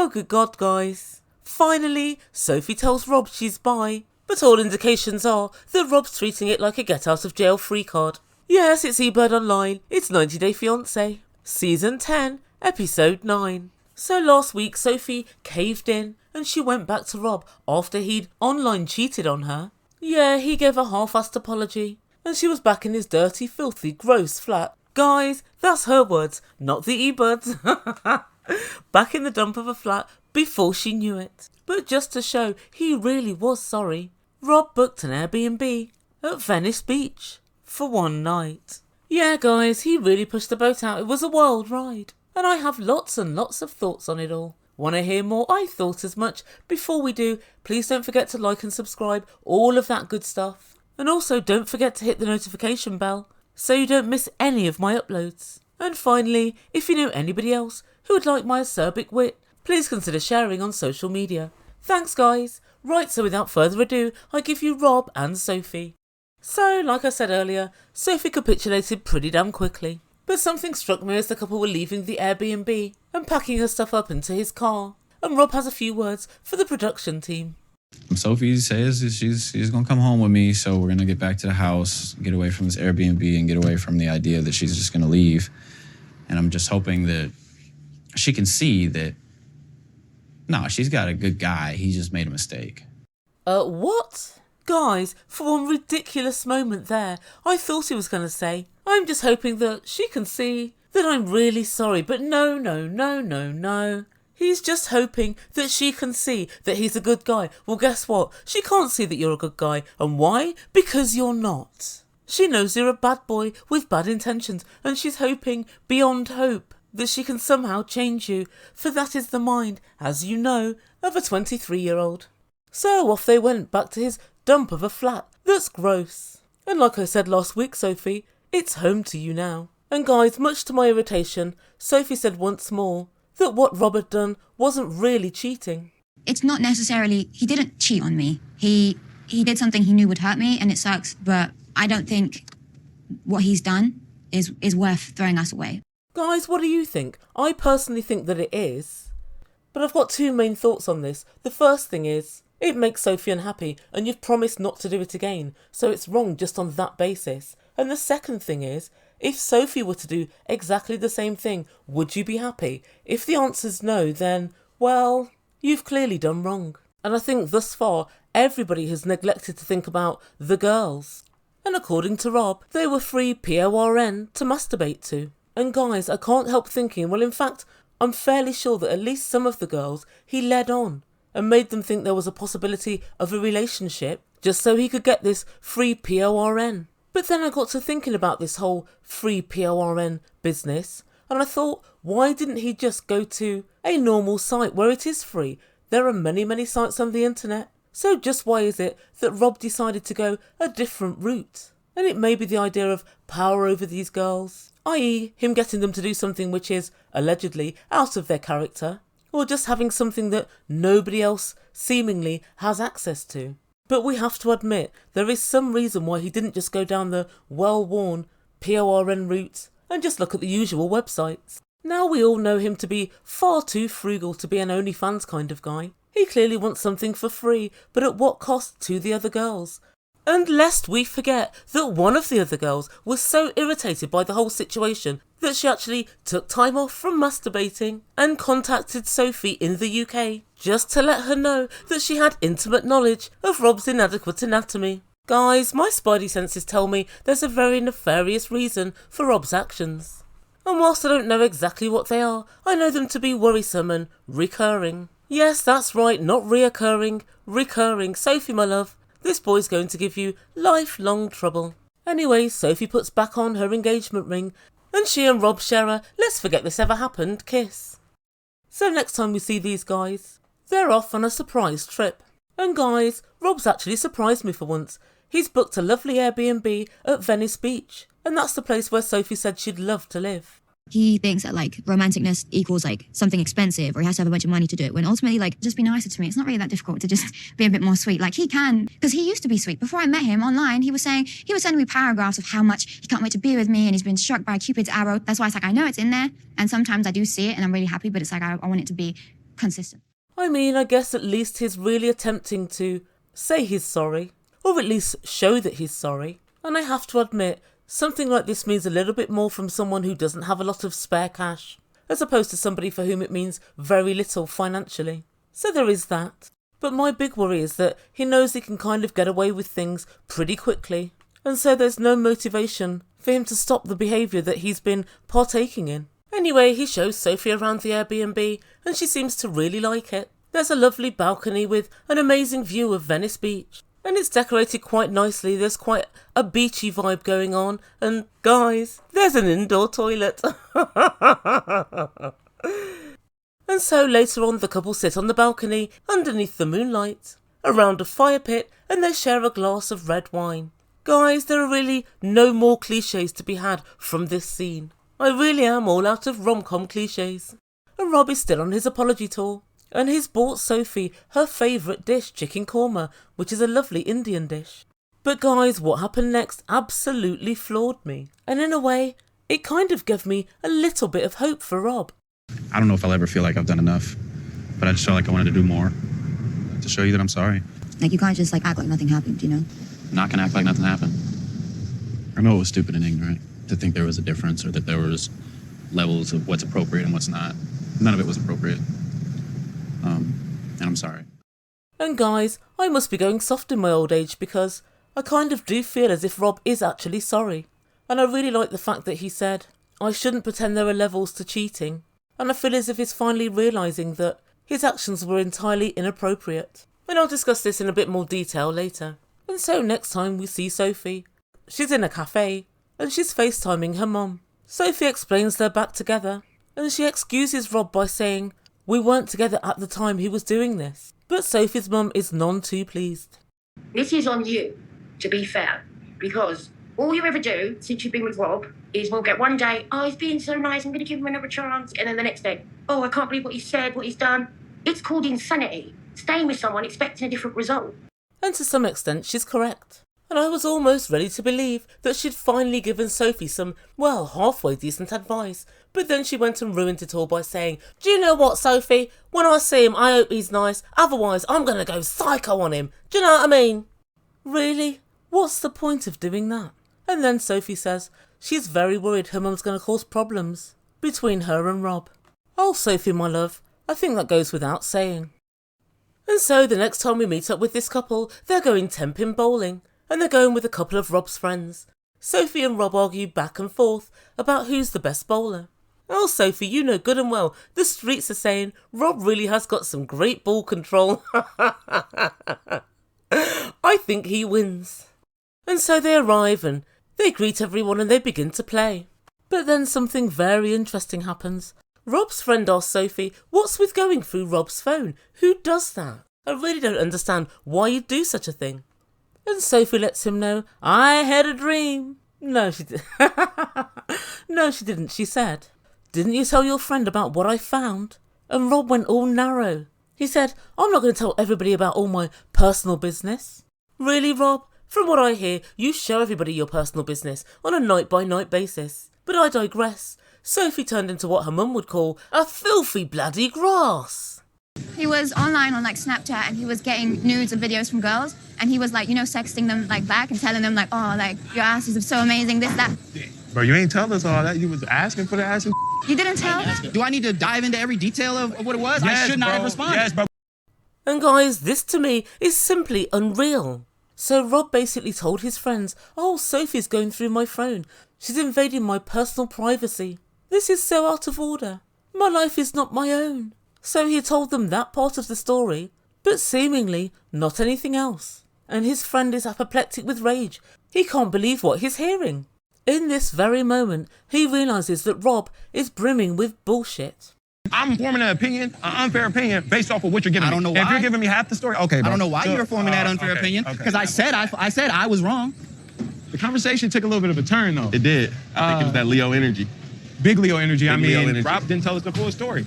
Oh good God, guys. Finally, Sophie tells Rob she's bi, but all indications are that Rob's treating it like a get-out-of-jail-free card. Yes, it's Ebird Online, it's 90 Day Fiancé, Season 10, Episode 9. So last week Sophie caved in and she went back to Rob after he'd online cheated on her. Yeah, he gave a half-assed apology, and she was back in his dirty, filthy, gross flat. Guys, that's her words, not the Ebirds. Back in the dump of a flat before she knew it. But just to show he really was sorry, Rob booked an Airbnb at Venice Beach for one night. Yeah guys, he really pushed the boat out. It was a wild ride, and I have lots and lots of thoughts on it all. Want to hear more? I thought as much. Before we do, please don't forget to like and subscribe, all of that good stuff. And also don't forget to hit the notification bell so you don't miss any of my uploads. And finally, if you know anybody else who would like my acerbic wit, please consider sharing on social media. Thanks guys. Right, so without further ado, I give you Rob and Sophie. So, like I said earlier, Sophie capitulated pretty damn quickly. But something struck me as the couple were leaving the Airbnb and packing her stuff up into his car. And Rob has a few words for the production team. Sophie says she's going to come home with me, so we're going to get back to the house, get away from this Airbnb, and get away from the idea that she's just going to leave. And I'm just hoping that she can see that, no, she's got a good guy. He just made a mistake. What? Guys, for one ridiculous moment there, I thought he was going to say, I'm just hoping that she can see that I'm really sorry. But no. He's just hoping that she can see that he's a good guy. Well, guess what? She can't see that you're a good guy. And why? Because you're not. She knows you're a bad boy with bad intentions, and she's hoping beyond hope that she can somehow change you, for that is the mind, as you know, of a 23-year-old. So off they went back to his dump of a flat that's gross. And like I said last week, Sophie, it's home to you now. And guys, much to my irritation, Sophie said once more that what Rob had done wasn't really cheating. It's not necessarily, he didn't cheat on me. He did something he knew would hurt me, and it sucks, but I don't think what he's done is worth throwing us away. Guys, what do you think? I personally think that it is. But I've got two main thoughts on this. The first thing is, it makes Sophie unhappy, and you've promised not to do it again, so it's wrong just on that basis. And the second thing is, if Sophie were to do exactly the same thing, would you be happy? If the answer's no, then, well, you've clearly done wrong. And I think thus far, everybody has neglected to think about the girls. And according to Rob, they were free PORN to masturbate to. And guys, I can't help thinking, well, in fact, I'm fairly sure that at least some of the girls he led on and made them think there was a possibility of a relationship just so he could get this free PORN. But then I got to thinking about this whole free PORN business, and I thought, why didn't he just go to a normal site where it is free? There are many sites on the internet. So just why is it that Rob decided to go a different route? And it may be the idea of power over these girls, i.e. him getting them to do something which is, allegedly, out of their character, or just having something that nobody else seemingly has access to. But we have to admit, there is some reason why he didn't just go down the well-worn PORN route and just look at the usual websites. Now we all know him to be far too frugal to be an OnlyFans kind of guy. He clearly wants something for free, but at what cost to the other girls? And lest we forget that one of the other girls was so irritated by the whole situation that she actually took time off from masturbating and contacted Sophie in the UK just to let her know that she had intimate knowledge of Rob's inadequate anatomy. Guys, my spidey senses tell me there's a very nefarious reason for Rob's actions. And whilst I don't know exactly what they are, I know them to be worrisome and recurring. Yes, that's right, not reoccurring, recurring. Sophie, my love, this boy's going to give you lifelong trouble. Anyway, Sophie puts back on her engagement ring, and she and Rob share a let's forget this ever happened kiss. So next time we see these guys, they're off on a surprise trip. And guys, Rob's actually surprised me for once. He's booked a lovely Airbnb at Venice Beach, and that's the place where Sophie said she'd love to live. He thinks that, like, romanticness equals, like, something expensive, or he has to have a bunch of money to do it, when ultimately, like, just be nicer to me. It's not really that difficult to just be a bit more sweet. Like, he can, because he used to be sweet. Before I met him online, he was sending me paragraphs of how much he can't wait to be with me, and he's been struck by Cupid's arrow. That's why it's like, I know it's in there, and sometimes I do see it, and I'm really happy, but it's like, I want it to be consistent. I mean, I guess at least he's really attempting to say he's sorry, or at least show that he's sorry. And I have to admit, something like this means a little bit more from someone who doesn't have a lot of spare cash, as opposed to somebody for whom it means very little financially. So there is that. But my big worry is that he knows he can kind of get away with things pretty quickly, and so there's no motivation for him to stop the behaviour that he's been partaking in. Anyway, he shows Sophie around the Airbnb, and she seems to really like it. There's a lovely balcony with an amazing view of Venice Beach, and it's decorated quite nicely. There's quite a beachy vibe going on, and guys, there's an indoor toilet. And so later on, the couple sit on the balcony underneath the moonlight, around a fire pit, and they share a glass of red wine. Guys, there are really no more cliches to be had from this scene. I really am all out of rom-com cliches. And Rob is still on his apology tour, and he's bought Sophie her favourite dish, chicken korma, which is a lovely Indian dish. But guys, what happened next absolutely floored me, and in a way, it kind of gave me a little bit of hope for Rob. I don't know if I'll ever feel like I've done enough, but I just felt like I wanted to do more, to show you that I'm sorry. Like, you can't just, like, act like nothing happened, you know? I'm not gonna act like nothing happened. I know it was stupid and ignorant to think there was a difference or that there was levels of what's appropriate and what's not. None of it was appropriate. And I'm sorry. And guys, I must be going soft in my old age because I kind of do feel as if Rob is actually sorry. And I really like the fact that he said, I shouldn't pretend there are levels to cheating. And I feel as if he's finally realising that his actions were entirely inappropriate. And I'll discuss this in a bit more detail later. And so next time we see Sophie, she's in a cafe and she's FaceTiming her mum. Sophie explains they're back together and she excuses Rob by saying, we weren't together at the time he was doing this. But Sophie's mum is none too pleased. This is on you, to be fair, because all you ever do since you've been with Rob is we'll get one day, oh, he's being so nice, I'm going to give him another chance. And then the next day, oh, I can't believe what he said, what he's done. It's called insanity. Staying with someone expecting a different result. And to some extent, she's correct. And I was almost ready to believe that she'd finally given Sophie some, well, halfway decent advice. But then she went and ruined it all by saying, do you know what, Sophie? When I see him, I hope he's nice. Otherwise, I'm going to go psycho on him. Do you know what I mean? Really? What's the point of doing that? And then Sophie says she's very worried her mum's going to cause problems between her and Rob. Oh, Sophie, my love, I think that goes without saying. And so the next time we meet up with this couple, they're going 10-pin bowling, and they're going with a couple of Rob's friends. Sophie and Rob argue back and forth about who's the best bowler. Oh, Sophie, you know good and well, the streets are saying Rob really has got some great ball control. I think he wins. And so they arrive and they greet everyone and they begin to play. But then something very interesting happens. Rob's friend asks Sophie, what's with going through Rob's phone? Who does that? I really don't understand why you'd do such a thing. And Sophie lets him know, I had a dream. No, she didn't. No, she didn't. She said, didn't you tell your friend about what I found? And Rob went all narrow. He said, I'm not going to tell everybody about all my personal business. Really, Rob? From what I hear, you show everybody your personal business on a night-by-night basis. But I digress. Sophie turned into what her mum would call a filthy bloody grass. He was online on, like, Snapchat, and he was getting nudes and videos from girls, and he was, like, you know, sexting them, like, back and telling them, like, oh, like, your ass is so amazing, this, that. Bro, you ain't telling us all that. You was asking for the ass. You didn't tell them? Do I need to dive into every detail of what it was? Yes, I should not bro. have responded. Yes, bro. And guys, this to me is simply unreal. So Rob basically told his friends, oh, Sophie's going through my phone. She's invading my personal privacy. This is so out of order. My life is not my own. So he told them that part of the story, but seemingly not anything else. And his friend is apoplectic with rage. He can't believe what he's hearing. In this very moment, he realises that Rob is brimming with bullshit. I'm forming an opinion, an unfair opinion, based off of what you're giving me. I don't know If why. you're giving me half the story, okay, bro. I don't know why So, you were forming that unfair okay, opinion, okay. because I said I was wrong. The conversation took a little bit of a turn, though. It did. I think it was that Leo energy. Big Leo energy. Big Leo mean, energy. Rob didn't tell us the full story.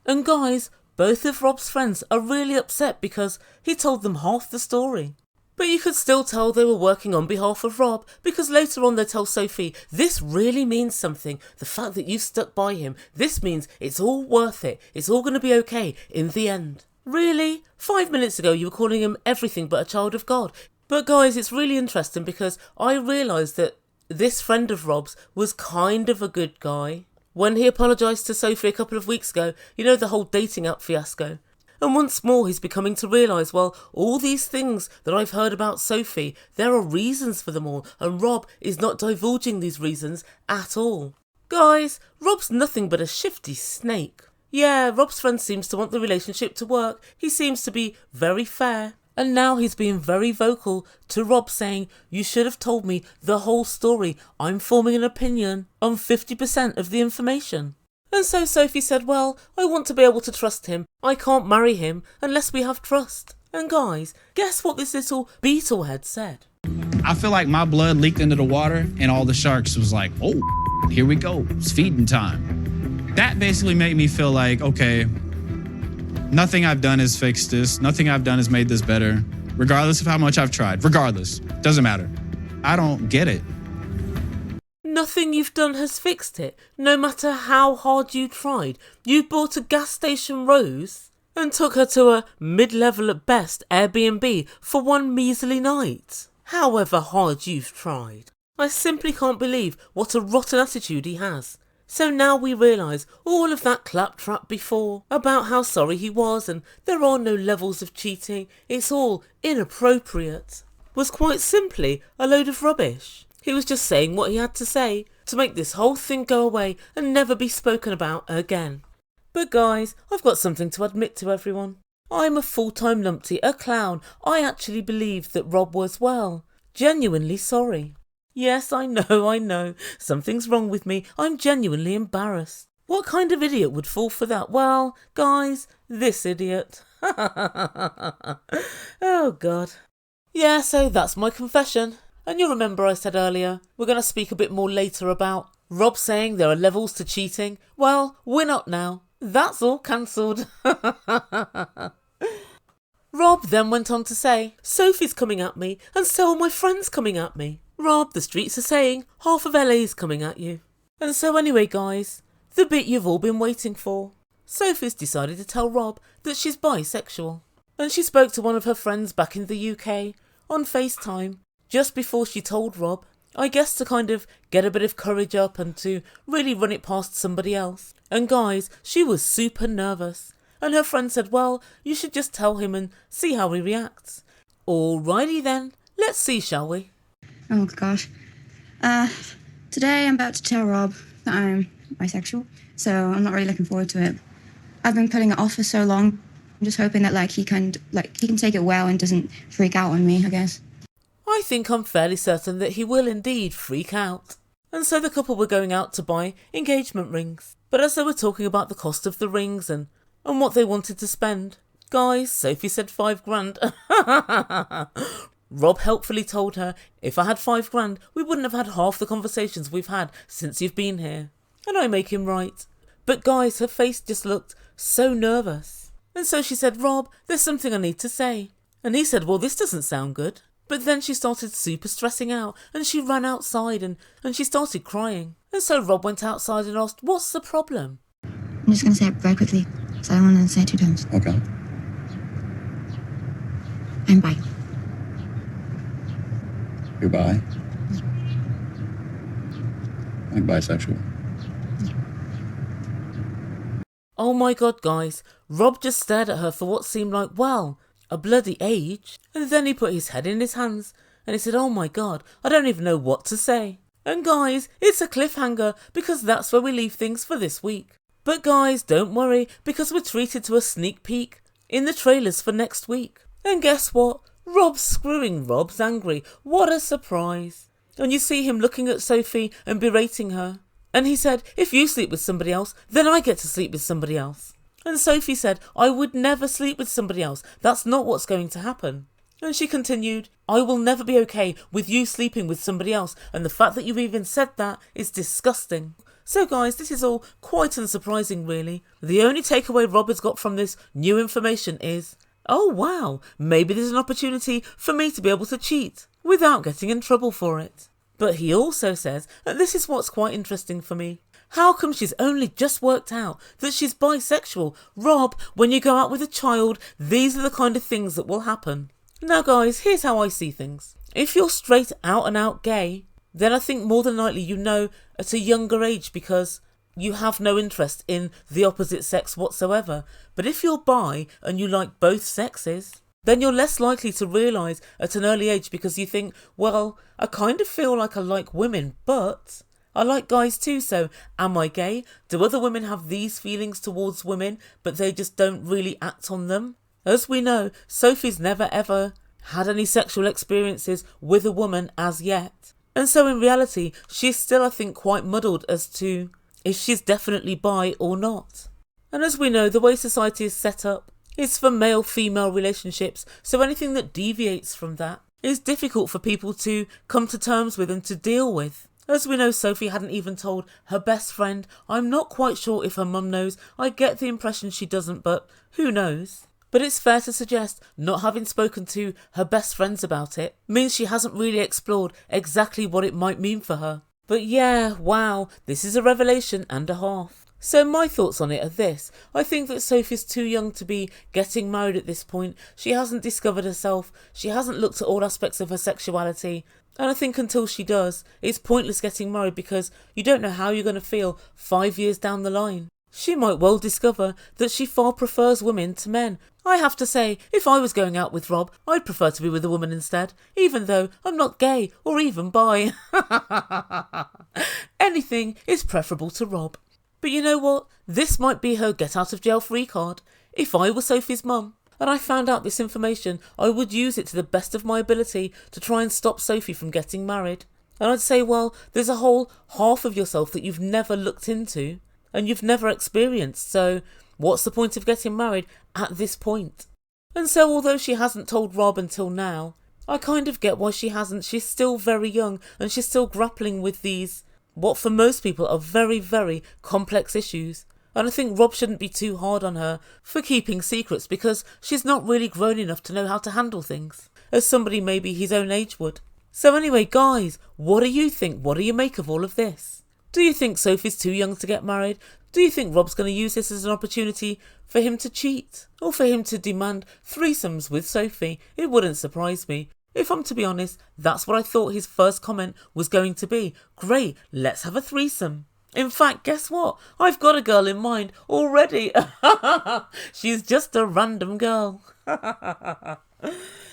And guys, both of Rob's friends are really upset because he told them half the story. But you could still tell they were working on behalf of Rob, because later on they tell Sophie, this really means something. The fact that you stuck by him, this means it's all worth it. It's all going to be okay in the end. Really? 5 minutes ago you were calling him everything but a child of God. But guys, it's really interesting because I realised that this friend of Rob's was kind of a good guy. When he apologised to Sophie a couple of weeks ago, you know, the whole dating app fiasco. And once more he's becoming to realise, well, all these things that I've heard about Sophie, there are reasons for them all, and Rob is not divulging these reasons at all. Guys, Rob's nothing but a shifty snake. Yeah, Rob's friend seems to want the relationship to work. He seems to be very fair. And now he's being very vocal to Rob, saying, you should have told me the whole story. I'm forming an opinion on 50% of the information. And so Sophie said, well, I want to be able to trust him. I can't marry him unless we have trust. And guys, guess what this little beetlehead said? I feel like my blood leaked into the water and all the sharks was like, oh, here we go. It's feeding time. That basically made me feel like, okay, nothing I've done has fixed this. Nothing I've done has made this better. Regardless of how much I've tried. Regardless. Doesn't matter. I don't get it. Nothing you've done has fixed it, no matter how hard you tried. You bought a gas station rose and took her to a mid-level at best Airbnb for one measly night. However hard you've tried. I simply can't believe what a rotten attitude he has. So now we realise all of that claptrap before about how sorry he was and there are no levels of cheating, it's all inappropriate, was quite simply a load of rubbish. He was just saying what he had to say to make this whole thing go away and never be spoken about again. But guys, I've got something to admit to everyone. I'm a full-time numpty, a clown. I actually believed that Rob was well. Genuinely sorry. Yes, I know. Something's wrong with me. I'm genuinely embarrassed. What kind of idiot would fall for that? Well, guys, this idiot. Oh, God. Yeah, so that's my confession. And you'll remember I said earlier, we're going to speak a bit more later about Rob saying there are levels to cheating. Well, we're not now. That's all cancelled. Rob then went on to say, Sophie's coming at me and so are my friends coming at me. Rob, the streets are saying half of LA's coming at you. And so anyway guys, the bit you've all been waiting for. Sophie's decided to tell Rob that she's bisexual. And she spoke to one of her friends back in the UK on FaceTime just before she told Rob, I guess to kind of get a bit of courage up and to really run it past somebody else. And guys, she was super nervous. And her friend said, well, you should just tell him and see how he reacts. Alrighty then, let's see, shall we? Oh gosh. Today I'm about to tell Rob that I'm bisexual, so I'm not really looking forward to it. I've been putting it off for so long. I'm just hoping that he can take it well and doesn't freak out on me, I guess. I think I'm fairly certain that he will indeed freak out. And so the couple were going out to buy engagement rings. But as they were talking about the cost of the rings and what they wanted to spend, guys, Sophie said $5,000. Rob helpfully told her, if I had $5,000, we wouldn't have had half the conversations we've had since you've been here. And I make him right. But guys, her face just looked so nervous. And so she said, Rob, there's something I need to say. And he said, well, this doesn't sound good. But then she started super stressing out and she ran outside and she started crying. And so Rob went outside and asked, what's the problem? I'm just going to say it very quickly, because I don't want to say it 2 times. Okay. I'm bi. You're bi? I'm bisexual. Oh my God, guys. Rob just stared at her for what seemed like, well, a bloody age. And then he put his head in his hands and he said, oh my God, I don't even know what to say. And guys, it's a cliffhanger because that's where we leave things for this week. But guys, don't worry because we're treated to a sneak peek in the trailers for next week. And guess what? Rob's screwing Rob's angry. What a surprise. And you see him looking at Sophie and berating her. And he said, if you sleep with somebody else, then I get to sleep with somebody else. And Sophie said, I would never sleep with somebody else. That's not what's going to happen. And she continued, I will never be okay with you sleeping with somebody else. And the fact that you've even said that is disgusting. So guys, this is all quite unsurprising really. The only takeaway Rob has got from this new information is, oh wow, maybe there's an opportunity for me to be able to cheat without getting in trouble for it. But he also says, and this is what's quite interesting for me, how come she's only just worked out that she's bisexual? Rob, when you go out with a child, these are the kind of things that will happen. Now guys, here's how I see things. If you're straight out and out gay, then I think more than likely you know at a younger age because you have no interest in the opposite sex whatsoever. But if you're bi and you like both sexes, then you're less likely to realise at an early age because you think, well, I kind of feel like I like women, but I like guys too, so am I gay? Do other women have these feelings towards women, but they just don't really act on them? As we know, Sophie's never ever had any sexual experiences with a woman as yet. And so in reality, she's still, I think, quite muddled as to if she's definitely bi or not. And as we know, the way society is set up is for male-female relationships, so anything that deviates from that is difficult for people to come to terms with and to deal with. As we know, Sophie hadn't even told her best friend. I'm not quite sure if her mum knows. I get the impression she doesn't, but who knows? But it's fair to suggest not having spoken to her best friends about it means she hasn't really explored exactly what it might mean for her. But yeah, wow, this is a revelation and a half. So my thoughts on it are this. I think that Sophie's too young to be getting married at this point. She hasn't discovered herself. She hasn't looked at all aspects of her sexuality. And I think until she does, it's pointless getting married because you don't know how you're going to feel 5 years down the line. She might well discover that she far prefers women to men. I have to say, if I was going out with Rob, I'd prefer to be with a woman instead, even though I'm not gay or even bi. Anything is preferable to Rob. But you know what? This might be her get out of jail free card. If I were Sophie's mum and I found out this information, I would use it to the best of my ability to try and stop Sophie from getting married. And I'd say, well, there's a whole half of yourself that you've never looked into and you've never experienced, so what's the point of getting married at this point? And so although she hasn't told Rob until now, I kind of get why she hasn't. She's still very young and she's still grappling with these, what for most people are very, very complex issues. And I think Rob shouldn't be too hard on her for keeping secrets because she's not really grown enough to know how to handle things, as somebody maybe his own age would. So anyway, guys, what do you think? What do you make of all of this? Do you think Sophie's too young to get married? Do you think Rob's going to use this as an opportunity for him to cheat? Or for him to demand threesomes with Sophie? It wouldn't surprise me. If I'm to be honest, that's what I thought his first comment was going to be. Great, let's have a threesome. In fact, guess what? I've got a girl in mind already. She's just a random girl.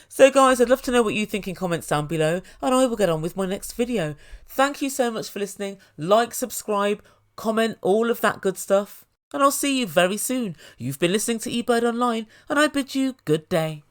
So guys, I'd love to know what you think in comments down below, and I will get on with my next video. Thank you so much for listening. Like, subscribe, comment, all of that good stuff. And I'll see you very soon. You've been listening to Ebird Online, and I bid you good day.